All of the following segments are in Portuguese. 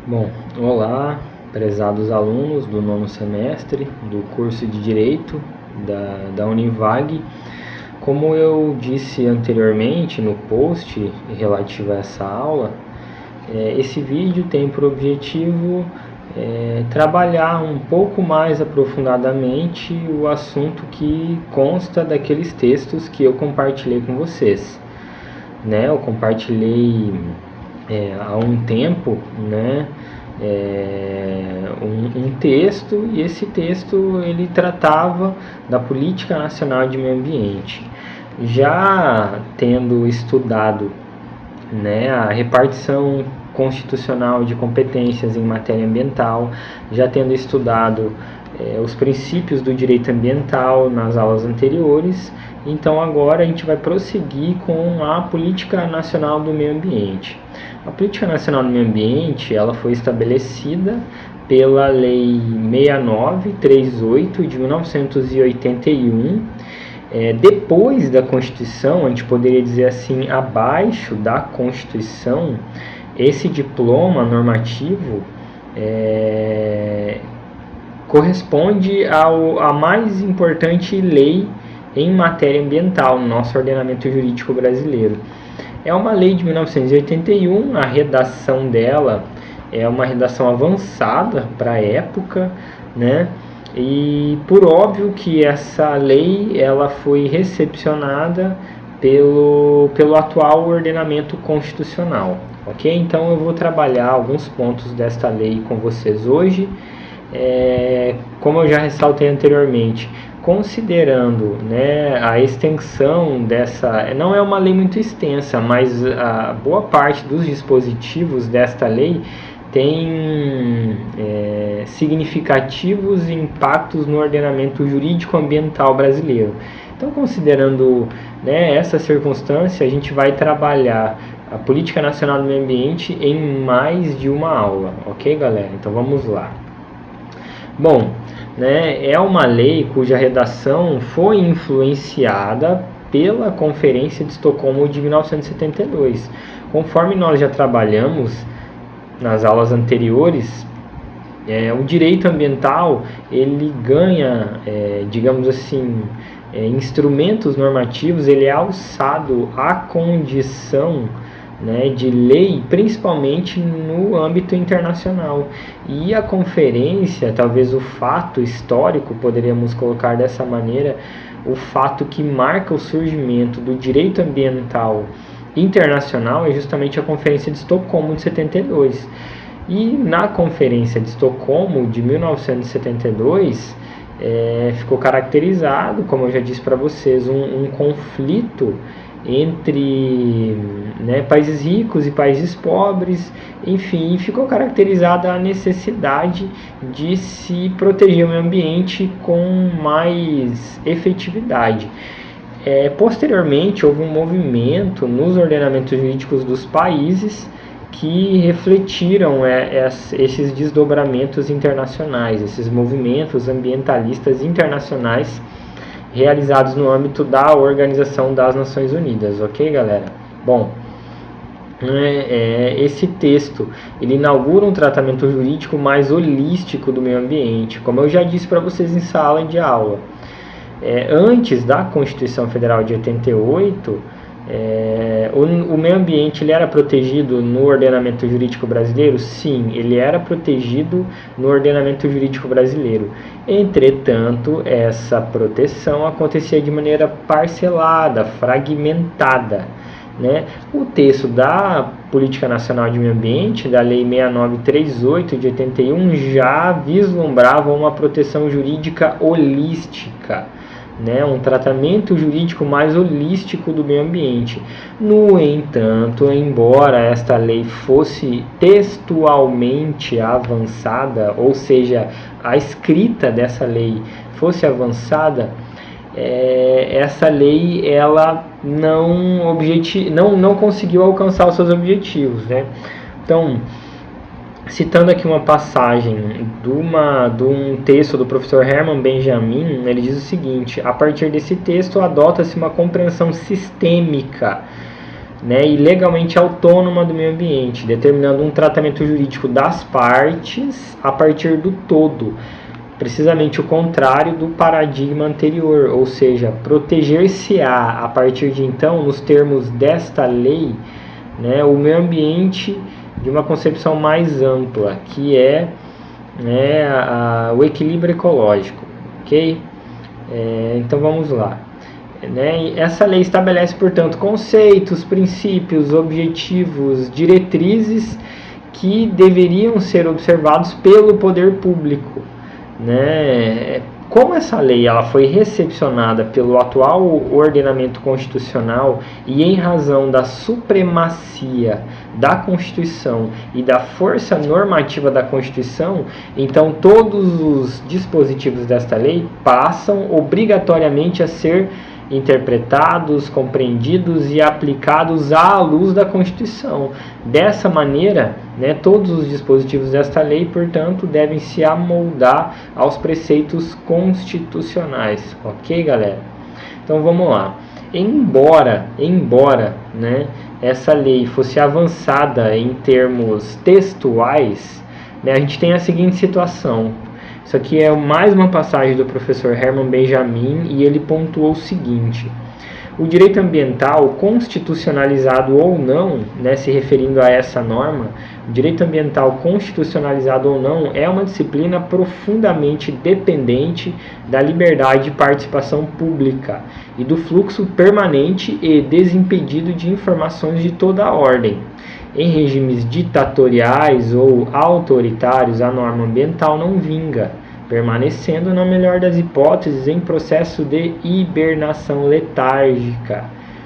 Bom, olá, prezados alunos do nono semestre do curso de Direito da Univag. Como eu disse anteriormente no post relativo a essa aula, esse vídeo tem por objetivo trabalhar um pouco mais aprofundadamente o assunto que consta daqueles textos que eu compartilhei com vocês. Eu compartilhei há um tempo, um texto, e esse texto ele tratava da política nacional de meio ambiente. Já tendo estudado a repartição constitucional de competências em matéria ambiental, já tendo estudado os princípios do direito ambiental nas aulas anteriores, então agora a gente vai prosseguir com a Política Nacional do Meio Ambiente. A Política Nacional do Meio Ambiente ela foi estabelecida pela Lei 6938 de 1981, depois da Constituição, a gente poderia dizer assim, abaixo da Constituição. Esse diploma normativo corresponde à mais importante lei em matéria ambiental no nosso ordenamento jurídico brasileiro. É uma lei de 1981, a redação dela é uma redação avançada para a época, e por óbvio que essa lei ela foi recepcionada pelo atual ordenamento constitucional, ok? Então eu vou trabalhar alguns pontos desta lei com vocês hoje. Como eu já ressaltei anteriormente, considerando a extensão dessa, não é uma lei muito extensa, mas a boa parte dos dispositivos desta lei tem significativos impactos no ordenamento jurídico ambiental brasileiro. Então, considerando essa circunstância, a gente vai trabalhar a Política Nacional do Meio Ambiente em mais de uma aula, ok, galera? Então, vamos lá. Bom, é uma lei cuja redação foi influenciada pela Conferência de Estocolmo de 1972. Conforme nós já trabalhamos nas aulas anteriores, o direito ambiental ele ganha, digamos assim, instrumentos normativos, ele é alçado à condição de lei, principalmente no âmbito internacional. E a conferência, talvez o fato histórico, poderíamos colocar dessa maneira, o fato que marca o surgimento do direito ambiental internacional é justamente a Conferência de Estocolmo de 72. E na Conferência de Estocolmo de 1972 ficou caracterizado, como eu já disse para vocês, um conflito entre países ricos e países pobres. Enfim, ficou caracterizada a necessidade de se proteger o meio ambiente com mais efetividade. Posteriormente, houve um movimento nos ordenamentos jurídicos dos países que refletiram esses desdobramentos internacionais, esses movimentos ambientalistas internacionais realizados no âmbito da Organização das Nações Unidas, ok, galera? Bom, esse texto ele inaugura um tratamento jurídico mais holístico do meio ambiente, como eu já disse para vocês em sala de aula. Antes da Constituição Federal de 88, o meio ambiente ele era protegido no ordenamento jurídico brasileiro? Sim, ele era protegido no ordenamento jurídico brasileiro. Entretanto, essa proteção acontecia de maneira parcelada, fragmentada. O texto da Política Nacional de Meio Ambiente, da Lei 6938 de 81, já vislumbrava uma proteção jurídica holística, um tratamento jurídico mais holístico do meio ambiente. No entanto, embora esta lei fosse textualmente avançada, ou seja, a escrita dessa lei fosse avançada, essa lei ela não conseguiu alcançar os seus objetivos. Então, citando aqui uma passagem de um texto do professor Herman Benjamin, ele diz o seguinte: a partir desse texto adota-se uma compreensão sistêmica né, e legalmente autônoma do meio ambiente, determinando um tratamento jurídico das partes a partir do todo, precisamente o contrário do paradigma anterior, ou seja, proteger-se-á a partir de então, nos termos desta lei, né, o meio ambiente de uma concepção mais ampla, que é, né, o equilíbrio ecológico, ok? Então vamos lá. Né? Essa lei estabelece, portanto, conceitos, princípios, objetivos, diretrizes que deveriam ser observados pelo poder público. Né? Como essa lei ela foi recepcionada pelo atual ordenamento constitucional e em razão da supremacia da Constituição e da força normativa da Constituição, então todos os dispositivos desta lei passam obrigatoriamente a ser interpretados, compreendidos e aplicados à luz da Constituição. Dessa maneira, né, todos os dispositivos desta lei, portanto, devem se amoldar aos preceitos constitucionais. Ok, galera? Então vamos lá. Embora, né, essa lei fosse avançada em termos textuais, né, a gente tem a seguinte situação. Isso aqui é mais uma passagem do professor Herman Benjamin e ele pontuou o seguinte: o direito ambiental, constitucionalizado ou não, né, se referindo a essa norma, o direito ambiental constitucionalizado ou não é uma disciplina profundamente dependente da liberdade de participação pública e do fluxo permanente e desimpedido de informações de toda a ordem. Em regimes ditatoriais ou autoritários, a norma ambiental não vinga, permanecendo, na melhor das hipóteses, em processo de hibernação letárgica,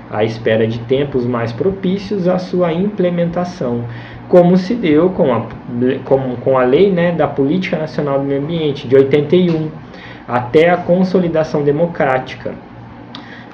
à espera de tempos mais propícios à sua implementação, como se deu com a lei, né, da Política Nacional do Meio Ambiente, de 81, até a consolidação democrática,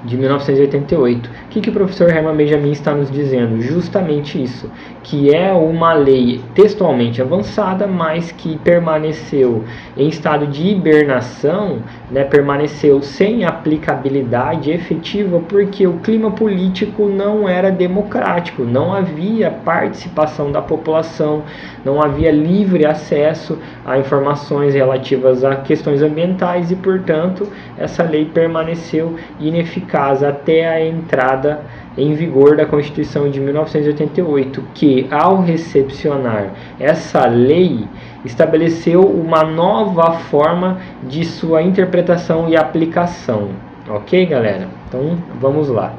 de 1988. O que o professor Herman Benjamin está nos dizendo? Justamente isso, que é uma lei textualmente avançada, mas que permaneceu em estado de hibernação, né, permaneceu sem aplicabilidade efetiva porque o clima político não era democrático, não havia participação da população, não havia livre acesso a informações relativas a questões ambientais e, portanto, essa lei permaneceu ineficaz até a entrada em vigor da Constituição de 1988, que, ao recepcionar essa lei, estabeleceu uma nova forma de sua interpretação e aplicação. Ok, galera? Então, vamos lá.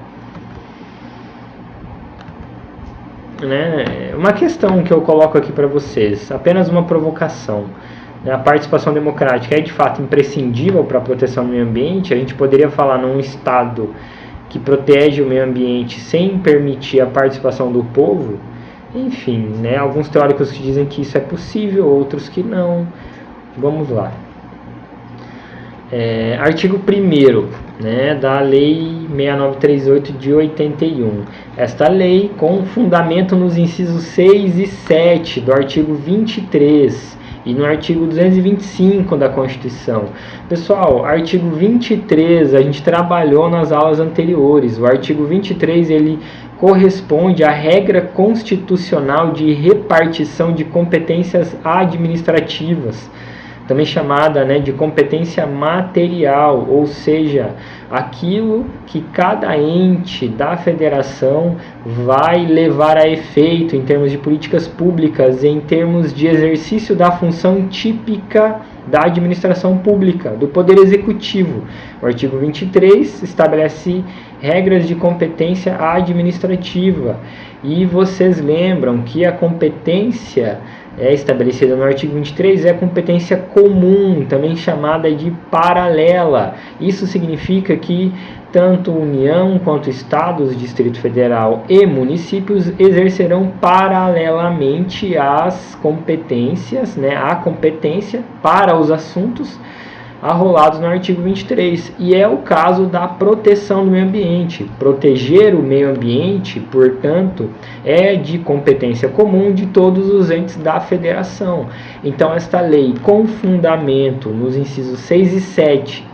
Uma questão que eu coloco aqui para vocês, apenas uma provocação. A participação democrática é de fato imprescindível para a proteção do meio ambiente? A gente poderia falar num Estado que protege o meio ambiente sem permitir a participação do povo? Enfim, né, alguns teóricos que dizem que isso é possível, outros que não. Vamos lá. Artigo 1º, né, da Lei 6938 de 81. Esta lei, com fundamento nos incisos 6 e 7 do artigo 23 e no artigo 225 da Constituição. Pessoal, artigo 23 a gente trabalhou nas aulas anteriores. O artigo 23 ele corresponde à regra constitucional de repartição de competências administrativas, também chamada, né, de competência material, ou seja, aquilo que cada ente da federação vai levar a efeito em termos de políticas públicas, em termos de exercício da função típica da administração pública, do Poder Executivo. O artigo 23 estabelece regras de competência administrativa. E vocês lembram que a competência estabelecida no artigo 23 é a competência comum, também chamada de paralela. Isso significa que tanto União quanto Estados, Distrito Federal e municípios exercerão paralelamente as competências, né, a competência para os assuntos arrolados no artigo 23, e é o caso da proteção do meio ambiente. Proteger o meio ambiente, portanto, é de competência comum de todos os entes da federação. Então, esta lei, com fundamento nos incisos 6 e 7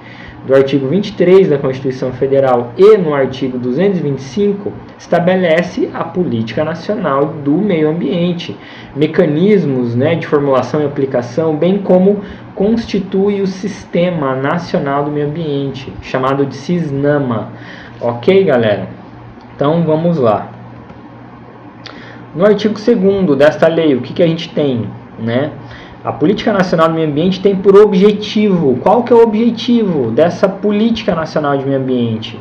do artigo 23 da Constituição Federal e no artigo 225, estabelece a Política Nacional do Meio Ambiente, mecanismos, né, de formulação e aplicação, bem como constitui o Sistema Nacional do Meio Ambiente, chamado de SISNAMA. Ok, galera? Então, vamos lá. No artigo 2º desta lei, o que a gente tem, né? A Política Nacional do Meio Ambiente tem por objetivo, qual que é o objetivo dessa Política Nacional de Meio Ambiente?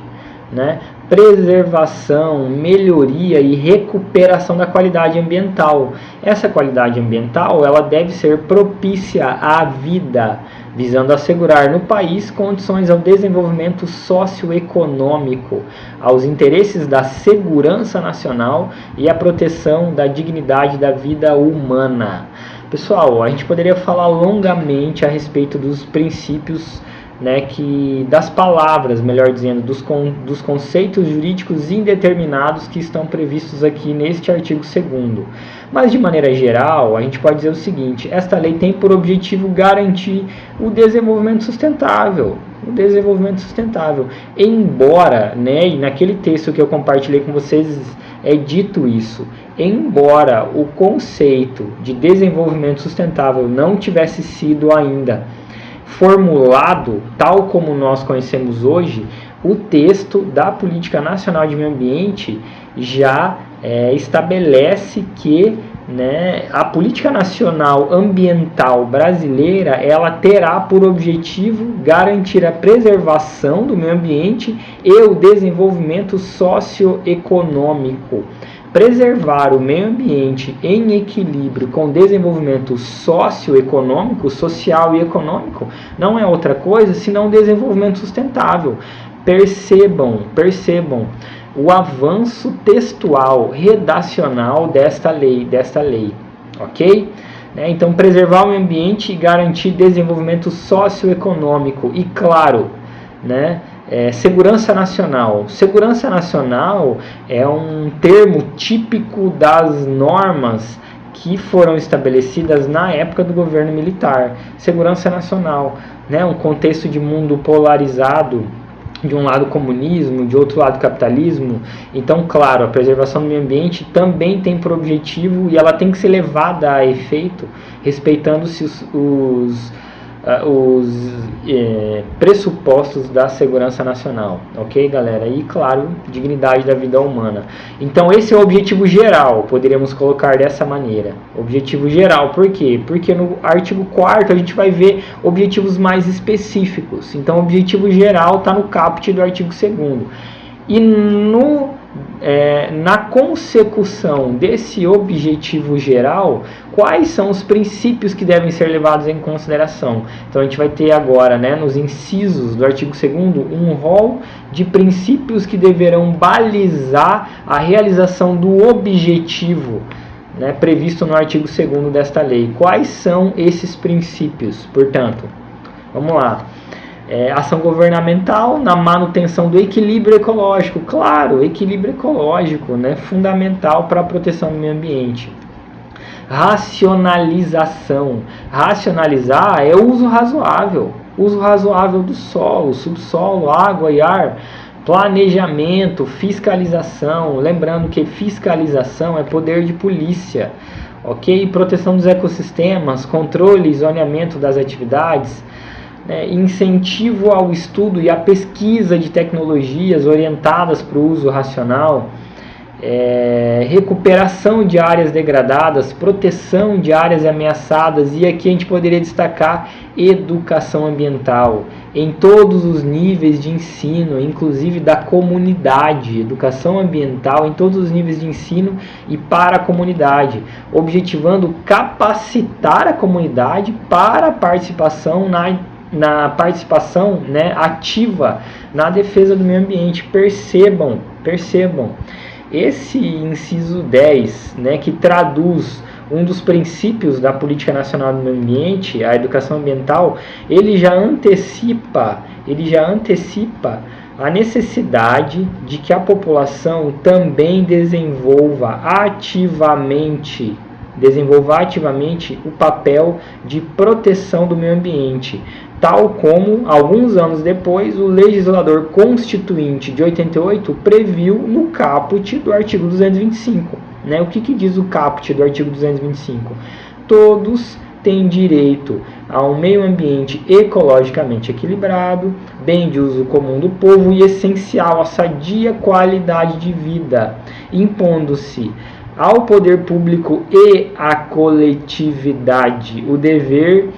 Né? Preservação, melhoria e recuperação da qualidade ambiental. Essa qualidade ambiental ela deve ser propícia à vida, visando assegurar no país condições ao desenvolvimento socioeconômico, aos interesses da segurança nacional e à proteção da dignidade da vida humana. Pessoal, a gente poderia falar longamente a respeito dos princípios, né, das palavras, melhor dizendo, dos conceitos jurídicos indeterminados que estão previstos aqui neste artigo 2º. Mas, de maneira geral, a gente pode dizer o seguinte: esta lei tem por objetivo garantir o desenvolvimento sustentável. Embora, né, e naquele texto que eu compartilhei com vocês é dito isso, embora o conceito de desenvolvimento sustentável não tivesse sido ainda formulado tal como nós conhecemos hoje, o texto da Política Nacional de Meio Ambiente já estabelece que, né, a Política Nacional Ambiental brasileira ela terá por objetivo garantir a preservação do meio ambiente e o desenvolvimento socioeconômico. Preservar o meio ambiente em equilíbrio com o desenvolvimento socioeconômico, social e econômico, não é outra coisa senão o desenvolvimento sustentável. Percebam o avanço textual, redacional desta lei, ok? Então, preservar o meio ambiente e garantir desenvolvimento socioeconômico e, claro, né, segurança nacional. Segurança nacional é um termo típico das normas que foram estabelecidas na época do governo militar. Segurança nacional, né, um contexto de mundo polarizado, de um lado comunismo, de outro lado capitalismo. Então, claro, a preservação do meio ambiente também tem por objetivo, e ela tem que ser levada a efeito, respeitando-se os pressupostos da segurança nacional, ok, galera? E, claro, dignidade da vida humana. Então, esse é o objetivo geral, poderíamos colocar dessa maneira. Objetivo geral, por quê? Porque no artigo 4º a gente vai ver objetivos mais específicos. Então, o objetivo geral está no caput do artigo 2º. E na consecução desse objetivo geral, quais são os princípios que devem ser levados em consideração? Então a gente vai ter agora, né, nos incisos do artigo 2º, um rol de princípios que deverão balizar a realização do objetivo, né, previsto no artigo 2º desta lei. Quais são esses princípios? Portanto, vamos lá. Ação governamental na manutenção do equilíbrio ecológico. Claro, equilíbrio ecológico, né, fundamental para a proteção do meio ambiente. Racionalização. Racionalizar é uso razoável do solo, subsolo, água e ar. Planejamento, fiscalização. Lembrando que fiscalização é poder de polícia. Ok? Proteção dos ecossistemas, controle e zoneamento das atividades. Incentivo ao estudo e à pesquisa de tecnologias orientadas para o uso racional, recuperação de áreas degradadas, proteção de áreas ameaçadas, e aqui a gente poderia destacar educação ambiental em todos os níveis de ensino, inclusive da comunidade, educação ambiental em todos os níveis de ensino e para a comunidade, objetivando capacitar a comunidade para a participação na participação, né, ativa na defesa do meio ambiente. Percebam, esse inciso 10, né, que traduz um dos princípios da Política Nacional do Meio Ambiente, a educação ambiental, ele já antecipa a necessidade de que a população também desenvolva ativamente, desenvolva ativamente o papel de proteção do meio ambiente, tal como, alguns anos depois, o legislador constituinte de 88 previu no caput do artigo 225. O que diz o caput do artigo 225? Todos têm direito a um meio ambiente ecologicamente equilibrado, bem de uso comum do povo e essencial à sadia qualidade de vida, impondo-se ao poder público e à coletividade o dever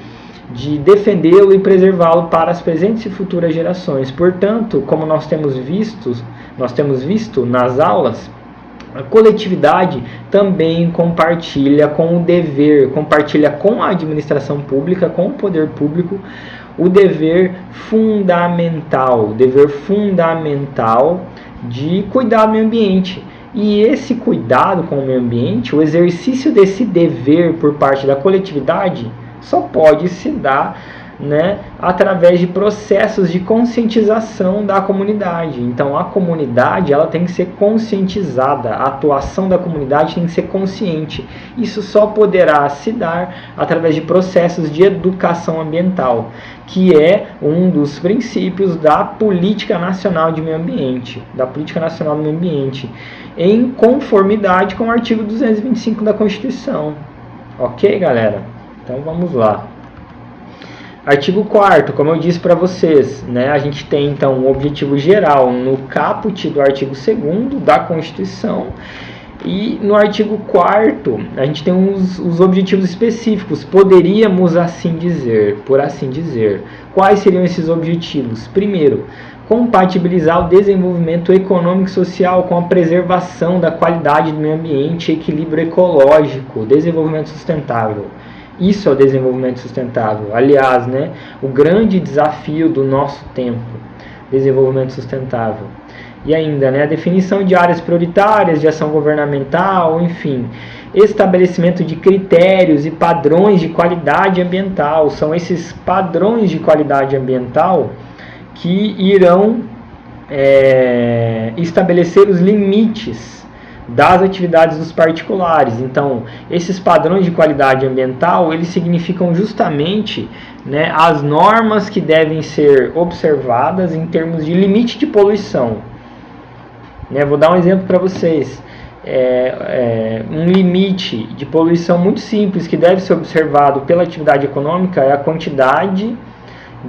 de defendê-lo e preservá-lo para as presentes e futuras gerações. Portanto, como nós temos visto nas aulas, a coletividade também compartilha com o dever, compartilha com a administração pública, com o poder público, o dever fundamental de cuidar do meio ambiente. E esse cuidado com o meio ambiente, o exercício desse dever por parte da coletividade, só pode se dar através de processos de conscientização da comunidade. Então a comunidade ela tem que ser conscientizada, a atuação da comunidade tem que ser consciente. Isso só poderá se dar através de processos de educação ambiental, que é um dos princípios da Política Nacional de Meio Ambiente, em conformidade com o artigo 225 da Constituição. Ok, galera? Então vamos lá. Artigo 4º, como eu disse para vocês, a gente tem então um objetivo geral no caput do artigo 2º da Constituição, e no artigo 4º a gente tem os objetivos específicos, poderíamos por assim dizer. Quais seriam esses objetivos? Primeiro, compatibilizar o desenvolvimento econômico e social com a preservação da qualidade do meio ambiente e equilíbrio ecológico, desenvolvimento sustentável. Isso é o desenvolvimento sustentável. Aliás, o grande desafio do nosso tempo, desenvolvimento sustentável. E ainda, a definição de áreas prioritárias de ação governamental, enfim, estabelecimento de critérios e padrões de qualidade ambiental. São esses padrões de qualidade ambiental que irão estabelecer os limites das atividades dos particulares. Então, esses padrões de qualidade ambiental, eles significam justamente as normas que devem ser observadas em termos de limite de poluição. Vou dar um exemplo para vocês. Um limite de poluição muito simples que deve ser observado pela atividade econômica é a quantidade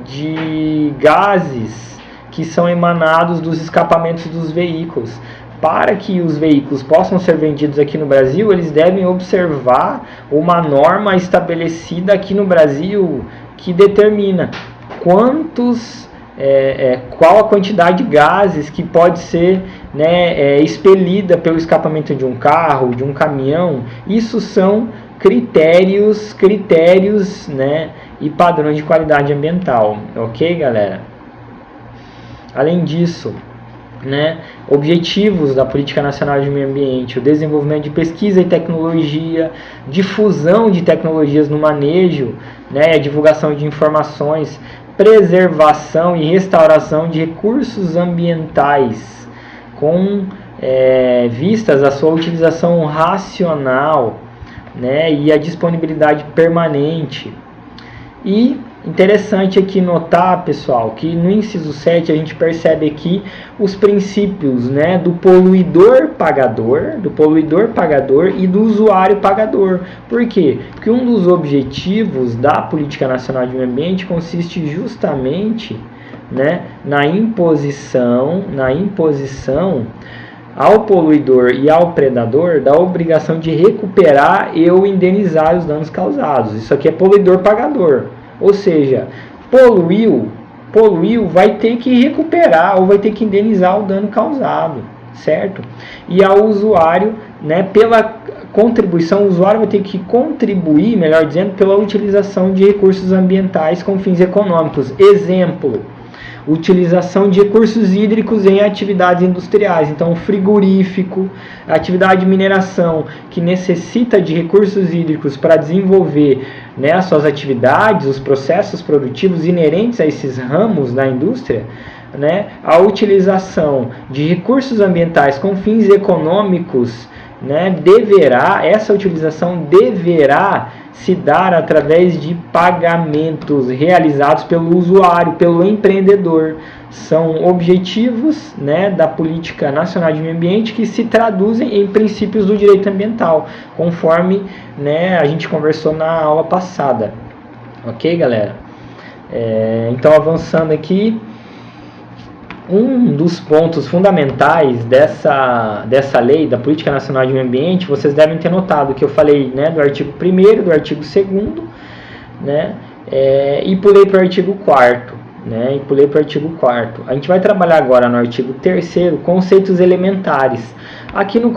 de gases que são emanados dos escapamentos dos veículos. Para que os veículos possam ser vendidos aqui no Brasil, eles devem observar uma norma estabelecida aqui no Brasil que determina qual a quantidade de gases que pode ser expelida pelo escapamento de um carro, de um caminhão. Isso são critérios e padrões de qualidade ambiental. Ok, galera? Além disso, objetivos da Política Nacional de Meio Ambiente, o desenvolvimento de pesquisa e tecnologia, difusão de tecnologias no manejo, a divulgação de informações, preservação e restauração de recursos ambientais, com vistas à sua utilização racional, e a disponibilidade permanente. E interessante aqui notar, pessoal, que no inciso 7 a gente percebe aqui os princípios do poluidor pagador e do usuário pagador. Por quê? Porque um dos objetivos da Política Nacional de Meio Ambiente consiste justamente na imposição ao poluidor e ao predador da obrigação de recuperar e ou indenizar os danos causados. Isso aqui é poluidor pagador. Ou seja, poluiu, vai ter que recuperar ou vai ter que indenizar o dano causado, certo? E ao usuário, pela contribuição, o usuário vai ter que contribuir, melhor dizendo, pela utilização de recursos ambientais com fins econômicos. Exemplo, utilização de recursos hídricos em atividades industriais. Então, frigorífico, atividade de mineração que necessita de recursos hídricos para desenvolver as suas atividades, os processos produtivos inerentes a esses ramos da indústria, a utilização de recursos ambientais com fins econômicos né, essa utilização deverá se dar através de pagamentos realizados pelo usuário, pelo empreendedor. São objetivos, né, da Política Nacional de Meio Ambiente que se traduzem em princípios do direito ambiental, conforme, né, a gente conversou na aula passada. Ok, galera? Então, avançando aqui, um dos pontos fundamentais dessa lei, da Política Nacional de Meio Ambiente, vocês devem ter notado que eu falei, né, do artigo 1º, do artigo 2º, né, e pulei para o artigo 4º. A gente vai trabalhar agora no artigo 3º, conceitos elementares. Aqui no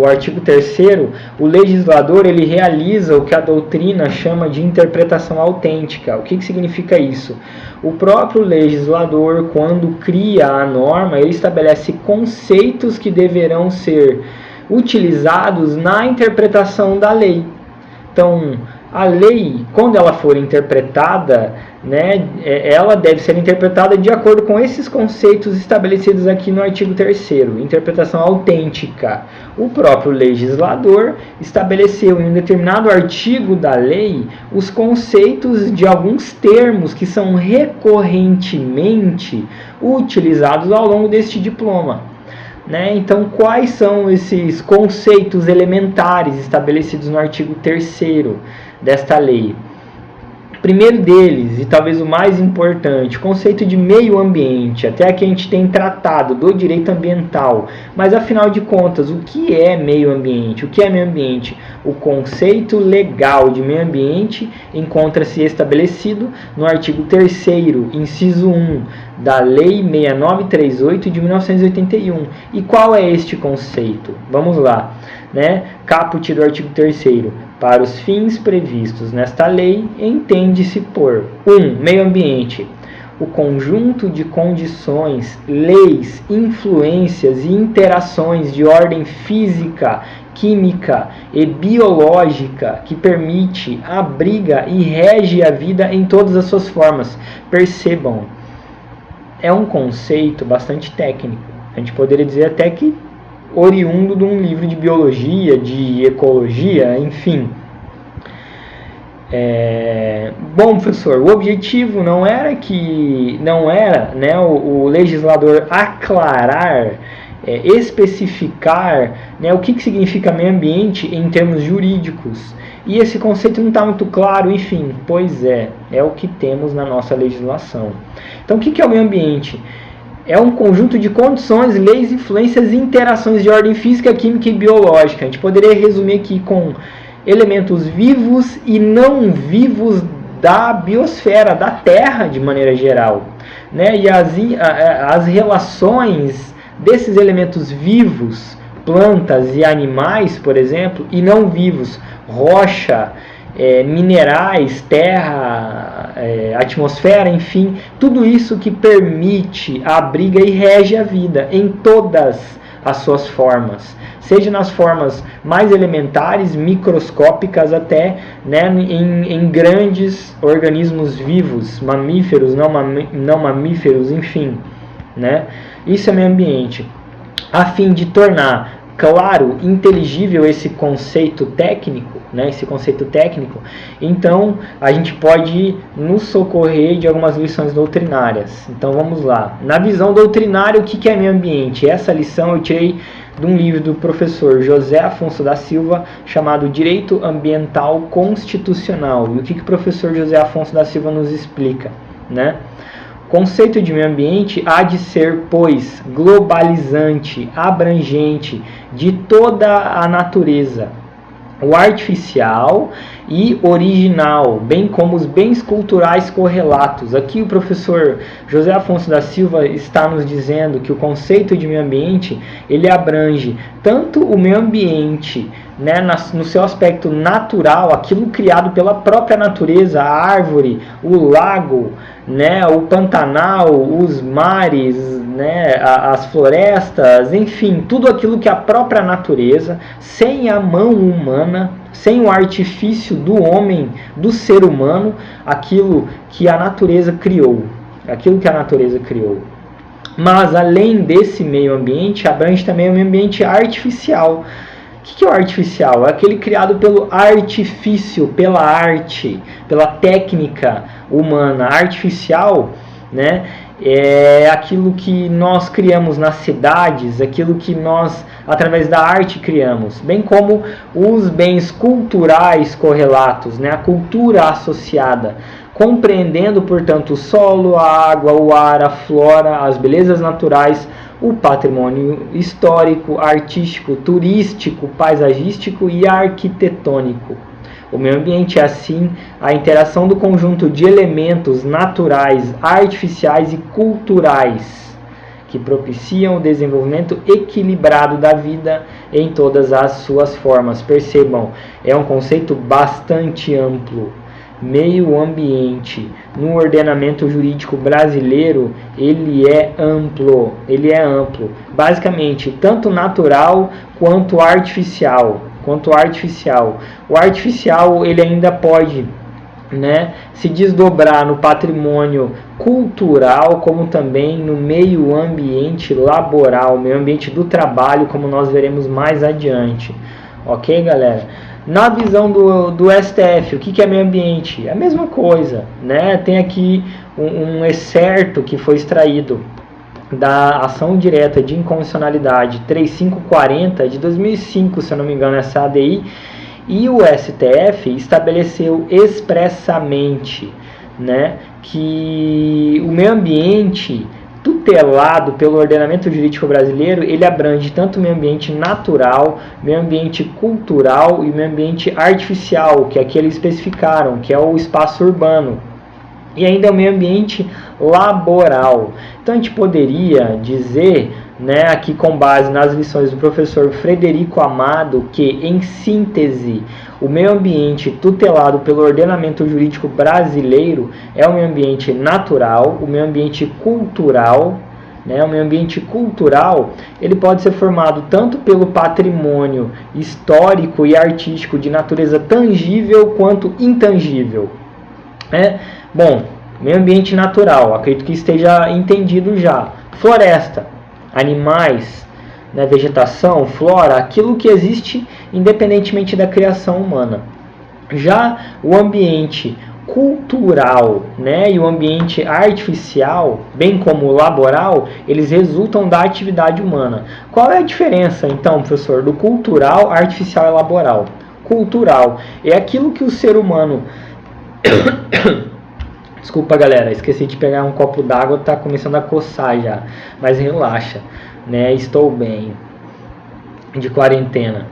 artigo 3º, o legislador ele realiza o que a doutrina chama de interpretação autêntica. O que significa isso? O próprio legislador, quando cria a norma, ele estabelece conceitos que deverão ser utilizados na interpretação da lei. Então, a lei, quando ela for interpretada, né, ela deve ser interpretada de acordo com esses conceitos estabelecidos aqui no artigo 3º, interpretação autêntica. O próprio legislador estabeleceu em um determinado artigo da lei os conceitos de alguns termos que são recorrentemente utilizados ao longo deste diploma. Né? Então, quais são esses conceitos elementares estabelecidos no artigo 3º desta lei? Primeiro deles, e talvez o mais importante, o conceito de meio ambiente. Até aqui a gente tem tratado do direito ambiental, mas afinal de contas, o que é meio ambiente? O que é meio ambiente? O conceito legal de meio ambiente encontra-se estabelecido no artigo 3º, inciso 1, da Lei 6938 de 1981. E qual é este conceito? Vamos lá, né? Caput do artigo 3º. Para os fins previstos nesta lei, entende-se por 1. Meio ambiente. O conjunto de condições, leis, influências e interações de ordem física, química e biológica que permite, abriga e rege a vida em todas as suas formas. Percebam, é um conceito bastante técnico. A gente poderia dizer até que oriundo de um livro de biologia, de ecologia, enfim. Bom, professor, o objetivo não era, né, o legislador aclarar, especificar, né, o que significa meio ambiente em termos jurídicos. E esse conceito não está muito claro, enfim, pois é o que temos na nossa legislação. Então, o que é o meio ambiente? É um conjunto de condições, leis, influências e interações de ordem física, química e biológica. A gente poderia resumir aqui com elementos vivos e não vivos da biosfera, da Terra de maneira geral. Né? E as relações desses elementos vivos, plantas e animais, por exemplo, e não vivos, rocha, minerais, terra, atmosfera, enfim, tudo isso que permite, abriga e rege a vida em todas as suas formas, seja nas formas mais elementares, microscópicas até, né, em grandes organismos vivos, mamíferos, não mamíferos, enfim, né? Isso é meio ambiente. A fim de tornar claro, inteligível esse conceito técnico, né, então a gente pode nos socorrer de algumas lições doutrinárias. Então vamos lá. Na visão doutrinária, o que é meio ambiente? Essa lição eu tirei de um livro do professor José Afonso da Silva, chamado Direito Ambiental Constitucional. E o que o professor José Afonso da Silva nos explica, né? O conceito de meio ambiente há de ser, pois, globalizante, abrangente de toda a natureza, o artificial e original, bem como os bens culturais correlatos. Aqui o professor José Afonso da Silva está nos dizendo que o conceito de meio ambiente, ele abrange tanto o meio ambiente, né, no seu aspecto natural, aquilo criado pela própria natureza, a árvore, o lago, né, o Pantanal, os mares, né, as florestas, enfim, tudo aquilo que a própria natureza, sem a mão humana, sem o artifício do homem, do ser humano, aquilo que a natureza criou. Mas, além desse meio ambiente, abrange também o meio ambiente artificial. O que é o artificial? É aquele criado pelo artifício, pela arte, pela técnica humana. Artificial, né, é aquilo que nós criamos nas cidades, aquilo que nós, através da arte, criamos, bem como os bens culturais correlatos, né, a cultura associada, compreendendo, portanto, o solo, a água, o ar, a flora, as belezas naturais, o patrimônio histórico, artístico, turístico, paisagístico e arquitetônico. O meio ambiente é, assim, a interação do conjunto de elementos naturais, artificiais e culturais que propiciam o desenvolvimento equilibrado da vida em todas as suas formas. Percebam, é um conceito bastante amplo. Meio ambiente no ordenamento jurídico brasileiro, ele é amplo. Basicamente, tanto natural quanto artificial. O artificial, ele ainda pode, né, se desdobrar no patrimônio cultural, como também no meio ambiente laboral, meio ambiente do trabalho, como nós veremos mais adiante. Ok, galera? Na visão do STF, o que é meio ambiente? É a mesma coisa, né? Tem aqui um excerto que foi extraído da ação direta de inconstitucionalidade 3540 de 2005, se eu não me engano, essa ADI, e o STF estabeleceu expressamente, né, que o meio ambiente tutelado pelo ordenamento jurídico brasileiro, ele abrange tanto o meio ambiente natural, meio ambiente cultural e meio ambiente artificial, que aqui eles especificaram, que é o espaço urbano, e ainda o meio ambiente laboral. Então a gente poderia dizer, né, aqui com base nas lições do professor Frederico Amado, que, em síntese, o meio ambiente tutelado pelo ordenamento jurídico brasileiro é o meio ambiente natural, o meio ambiente cultural, né? O meio ambiente cultural, ele pode ser formado tanto pelo patrimônio histórico e artístico de natureza tangível quanto intangível. Bom, meio ambiente natural, acredito que esteja entendido já. Floresta, animais, né, vegetação, flora, aquilo que existe independentemente da criação humana. Já o ambiente cultural, né, e o ambiente artificial, bem como o laboral, eles resultam da atividade humana. Qual é a diferença, então, professor, do cultural, artificial e laboral? Cultural é aquilo que o ser humano... Desculpa, galera, esqueci de pegar um copo d'água, tá começando a coçar já, mas relaxa, né? Estou bem, de quarentena.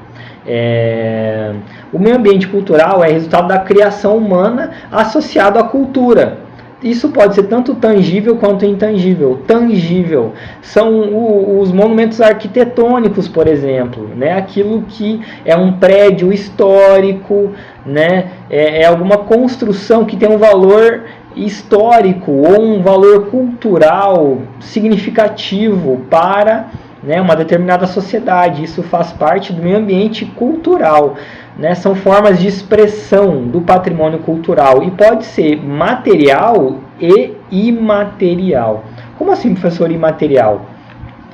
O meio ambiente cultural é resultado da criação humana associado à cultura. Isso pode ser tanto tangível quanto intangível. Tangível são os monumentos arquitetônicos, por exemplo, né? Aquilo que é um prédio histórico, né? É alguma construção que tem um valor histórico ou um valor cultural significativo para, né, uma determinada sociedade. Isso faz parte do meio ambiente cultural, né? São formas de expressão do patrimônio cultural e pode ser material e imaterial. Como assim, professor, imaterial?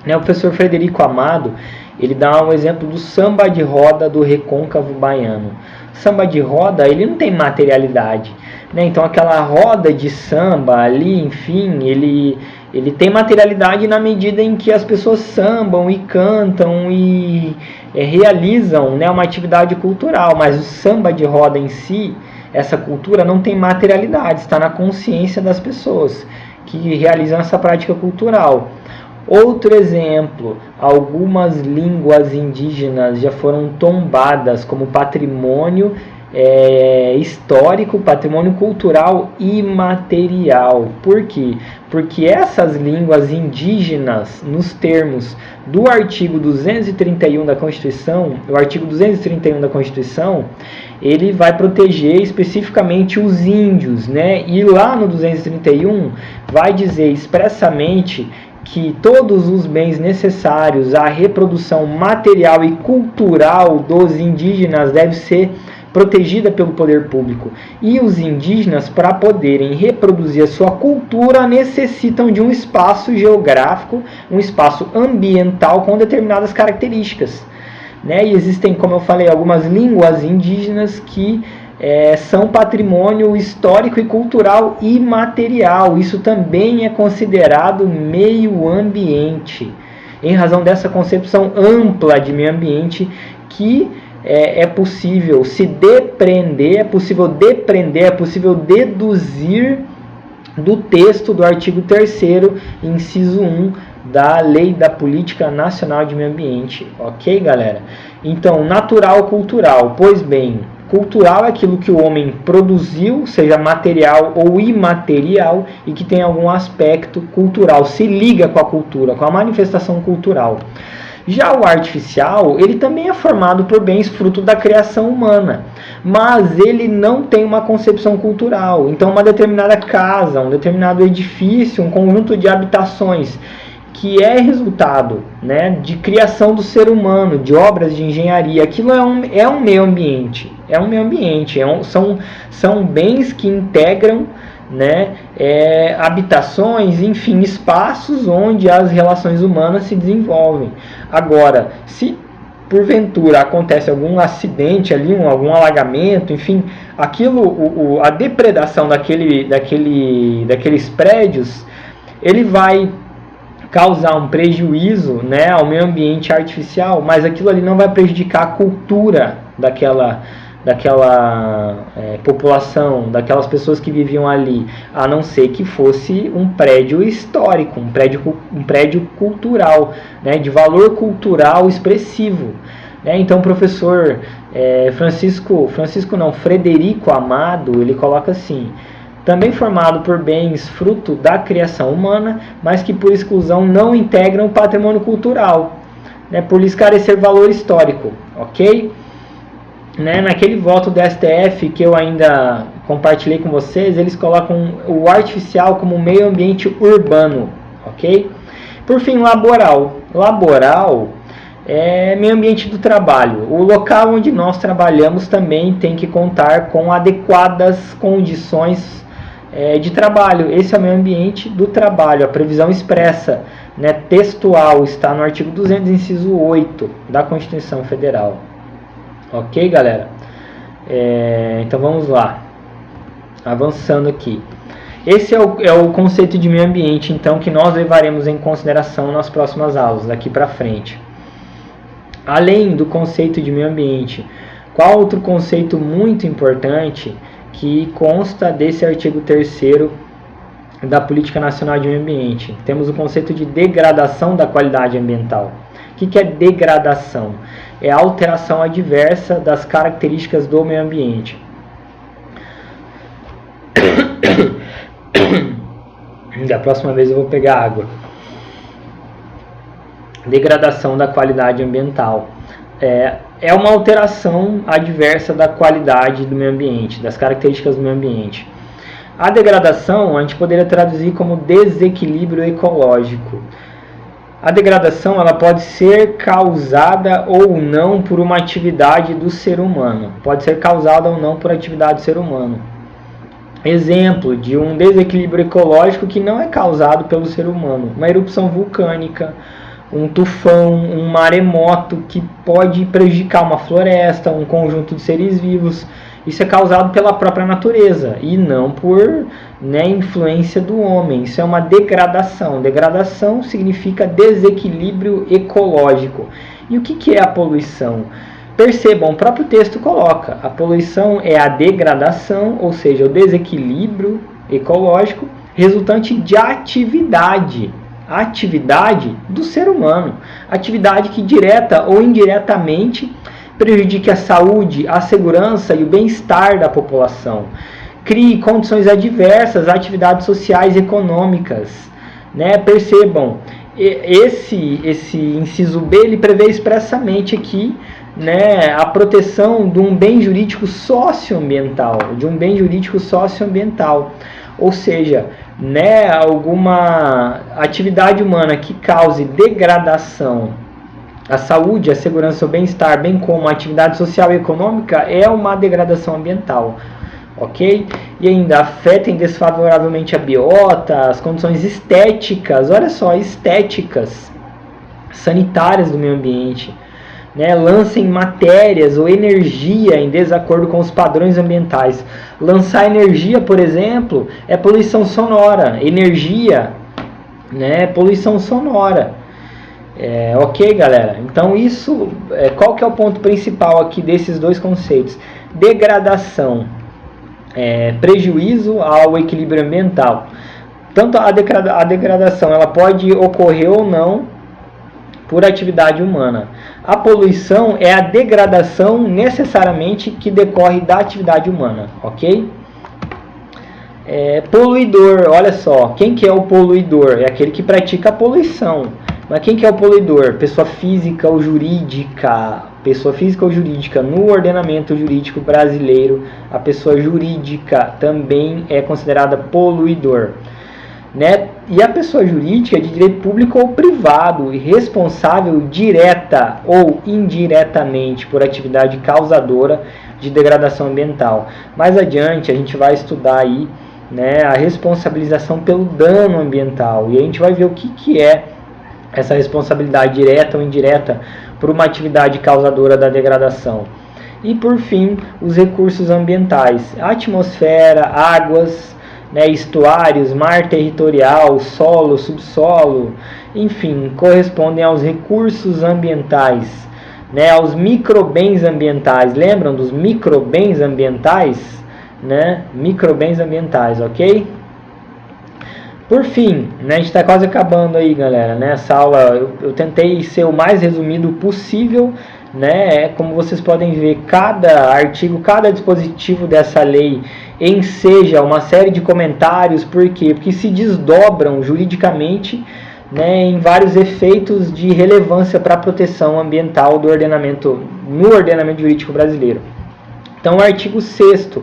O professor Frederico Amado, ele dá um exemplo do samba de roda do recôncavo baiano. Samba de roda, ele não tem materialidade, né? Então aquela roda de samba ali, enfim, ele tem materialidade na medida em que as pessoas sambam e cantam e realizam, né, uma atividade cultural, mas o samba de roda em si, essa cultura não tem materialidade, está na consciência das pessoas que realizam essa prática cultural. Outro exemplo, algumas línguas indígenas já foram tombadas como patrimônio histórico, patrimônio cultural imaterial. Por quê? Porque essas línguas indígenas, nos termos do artigo 231 da Constituição, o artigo 231 da Constituição, ele vai proteger especificamente os índios, né? E lá no 231 vai dizer expressamente que todos os bens necessários à reprodução material e cultural dos indígenas devem ser protegida pelo poder público. E os indígenas, para poderem reproduzir a sua cultura, necessitam de um espaço geográfico, um espaço ambiental com determinadas características. Né? E existem, como eu falei, algumas línguas indígenas que são patrimônio histórico e cultural imaterial. Isso também é considerado meio ambiente, em razão dessa concepção ampla de meio ambiente que é possível se depreender, é possível deduzir do texto do artigo 3º, inciso 1 da Lei da Política Nacional de Meio Ambiente. Ok, galera? Então, natural, cultural. Pois bem, cultural é aquilo que o homem produziu, seja material ou imaterial, e que tem algum aspecto cultural, se liga com a cultura, com a manifestação cultural. Já o artificial, ele também é formado por bens fruto da criação humana, mas ele não tem uma concepção cultural. Então, uma determinada casa, um determinado edifício, um conjunto de habitações, que é resultado, né, de criação do ser humano, de obras de engenharia, aquilo é um meio ambiente. São bens que integram, né, habitações, enfim, espaços onde as relações humanas se desenvolvem. Agora, se porventura acontece algum acidente ali, algum alagamento, enfim, aquilo, a depredação daqueles prédios, ele vai causar um prejuízo, né, ao meio ambiente artificial, mas aquilo ali não vai prejudicar a cultura daquela população, daquelas pessoas que viviam ali, a não ser que fosse um prédio histórico, um prédio cultural, né, de valor cultural expressivo. Né? Então o professor Frederico Amado, ele coloca assim: também formado por bens fruto da criação humana, mas que por exclusão não integram o patrimônio cultural, né, por lhes carecer valor histórico, ok? Né, naquele voto do STF que eu ainda compartilhei com vocês, eles colocam o artificial como meio ambiente urbano, ok? Por fim, laboral. Laboral é meio ambiente do trabalho. O local onde nós trabalhamos também tem que contar com adequadas condições de trabalho. Esse é o meio ambiente do trabalho. A previsão expressa, né, textual, está no artigo 200, inciso 8 da Constituição Federal. Ok, galera? Então vamos lá. Avançando aqui. Esse é o conceito de meio ambiente, então, que nós levaremos em consideração nas próximas aulas, daqui para frente. Além do conceito de meio ambiente, qual outro conceito muito importante que consta desse artigo 3º da Política Nacional de Meio Ambiente? Temos o conceito de degradação da qualidade ambiental. O que é degradação? É a alteração adversa das características do meio ambiente. Da próxima vez eu vou pegar água. Degradação da qualidade ambiental. É uma alteração adversa da qualidade do meio ambiente, das características do meio ambiente. A degradação a gente poderia traduzir como desequilíbrio ecológico. A degradação ela pode ser causada ou não por uma atividade do ser humano. Pode ser causada ou não por atividade do ser humano. Exemplo de um desequilíbrio ecológico que não é causado pelo ser humano. Uma erupção vulcânica, um tufão, um maremoto que pode prejudicar uma floresta, um conjunto de seres vivos. Isso é causado pela própria natureza e não por, né, influência do homem. Isso é uma degradação. Degradação significa desequilíbrio ecológico. E o que é a poluição? Percebam, o próprio texto coloca. A poluição é a degradação, ou seja, o desequilíbrio ecológico resultante de atividade do ser humano. Atividade que direta ou indiretamente prejudique a saúde, a segurança e o bem-estar da população. Crie condições adversas a atividades sociais e econômicas. Né? Percebam, esse inciso B ele prevê expressamente aqui, né, a proteção de um bem jurídico socioambiental, ou seja, né, alguma atividade humana que cause degradação a saúde, a segurança e o bem-estar, bem como a atividade social e econômica, é uma degradação ambiental. Ok? E ainda afetem desfavoravelmente a biota, as condições estéticas, olha só, estéticas, sanitárias do meio ambiente, né? Lancem matérias ou energia em desacordo com os padrões ambientais. Lançar energia, por exemplo, é poluição sonora. Energia, né? Poluição sonora. Ok, galera? Então isso, qual que é o ponto principal aqui desses dois conceitos? Degradação. Prejuízo ao equilíbrio ambiental. Tanto a degradação ela pode ocorrer ou não por atividade humana. A poluição é a degradação necessariamente que decorre da atividade humana, ok? Poluidor, olha só, quem que é o poluidor? É aquele que pratica a poluição. Mas quem que é o poluidor? Pessoa física ou jurídica? Pessoa física ou jurídica. No ordenamento jurídico brasileiro, a pessoa jurídica também é considerada poluidor, né? E a pessoa jurídica é de direito público ou privado e responsável direta ou indiretamente por atividade causadora de degradação ambiental. Mais adiante a gente vai estudar aí, né, a responsabilização pelo dano ambiental, e a gente vai ver o que é essa responsabilidade direta ou indireta por uma atividade causadora da degradação. E por fim, os recursos ambientais, a atmosfera, águas, né, estuários, mar territorial, solo, subsolo, enfim, correspondem aos recursos ambientais, né, aos microbens ambientais. Lembram dos microbens ambientais? Né? Microbens ambientais, ok? Por fim, né, a gente está quase acabando aí, galera, né? Essa aula eu tentei ser o mais resumido possível, né? Como vocês podem ver, cada artigo, cada dispositivo dessa lei enseja uma série de comentários. Por quê? Porque se desdobram juridicamente, né, em vários efeitos de relevância para a proteção ambiental do ordenamento, no ordenamento jurídico brasileiro. Então, o artigo 6º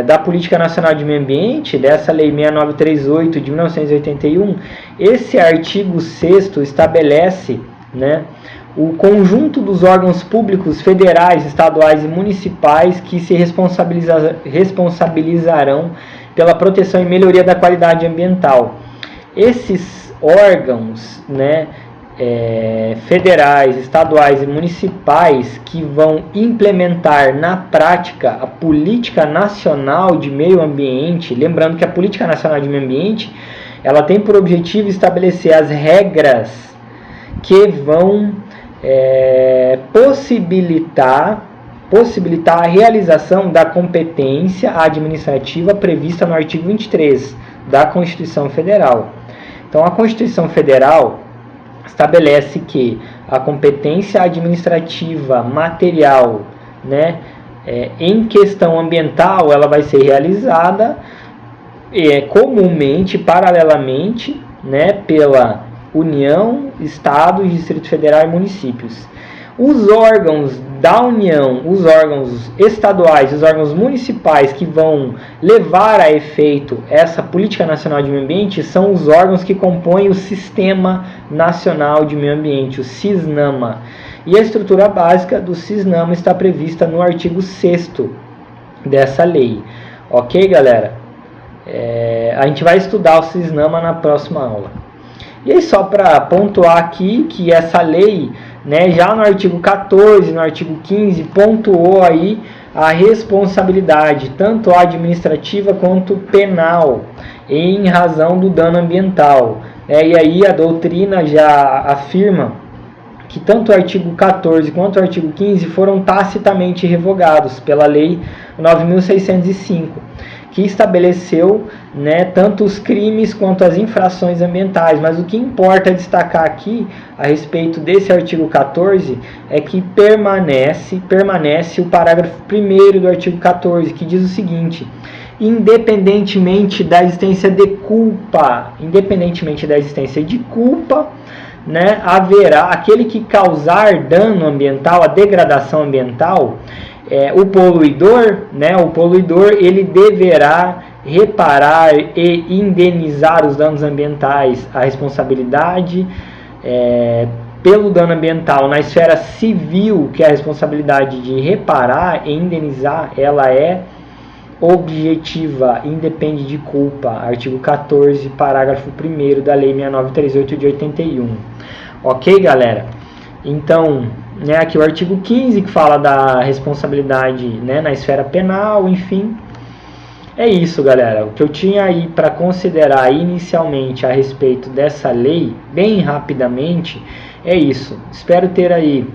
da Política Nacional de Meio Ambiente, dessa Lei 6938 de 1981, esse artigo 6º estabelece, né, o conjunto dos órgãos públicos federais, estaduais e municipais que se responsabilizarão pela proteção e melhoria da qualidade ambiental. Esses órgãos, né, federais, estaduais e municipais que vão implementar na prática a Política Nacional de Meio Ambiente, lembrando que a Política Nacional de Meio Ambiente ela tem por objetivo estabelecer as regras que vão possibilitar a realização da competência administrativa prevista no artigo 23 da Constituição Federal. Então, a Constituição Federal estabelece que a competência administrativa material, né, em questão ambiental, ela vai ser realizada comumente, paralelamente, né, pela União, Estados, Distrito Federal e municípios. Os órgãos da União, os órgãos estaduais, os órgãos municipais que vão levar a efeito essa Política Nacional de Meio Ambiente são os órgãos que compõem o Sistema Nacional de Meio Ambiente, o SISNAMA. E a estrutura básica do SISNAMA está prevista no artigo 6º dessa lei. Ok, galera? A gente vai estudar o SISNAMA na próxima aula. E aí, só para pontuar aqui que essa lei, né, já no artigo 14, no artigo 15, pontuou aí a responsabilidade, tanto administrativa quanto penal, em razão do dano ambiental. E aí a doutrina já afirma que tanto o artigo 14 quanto o artigo 15 foram tacitamente revogados pela Lei 9.605, que estabeleceu, né, tanto os crimes quanto as infrações ambientais. Mas o que importa destacar aqui a respeito desse artigo 14 é que permanece o parágrafo 1º do artigo 14, que diz o seguinte: independentemente da existência de culpa, né, haverá aquele que causar dano ambiental, a degradação ambiental, o poluidor, ele deverá reparar e indenizar os danos ambientais. A responsabilidade pelo dano ambiental na esfera civil, que é a responsabilidade de reparar e indenizar, ela é objetiva, independe de culpa. Artigo 14, parágrafo 1º da Lei 6938 de 81. Ok, galera? Então, né, aqui o artigo 15, que fala da responsabilidade, né, na esfera penal, enfim. É isso, galera. O que eu tinha aí para considerar inicialmente a respeito dessa lei, bem rapidamente, é isso. Espero ter aí,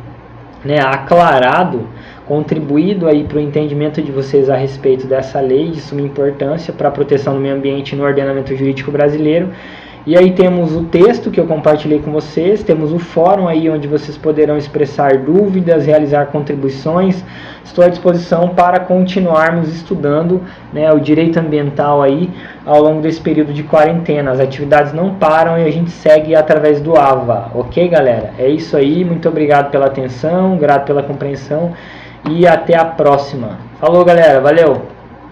né, aclarado, contribuído aí para o entendimento de vocês a respeito dessa lei de suma importância para a proteção do meio ambiente no ordenamento jurídico brasileiro. E aí temos o texto que eu compartilhei com vocês, temos o fórum aí onde vocês poderão expressar dúvidas, realizar contribuições. Estou à disposição para continuarmos estudando, né, o direito ambiental aí ao longo desse período de quarentena. As atividades não param e a gente segue através do AVA, ok, galera? É isso aí, muito obrigado pela atenção, grato pela compreensão e até a próxima. Falou, galera, valeu!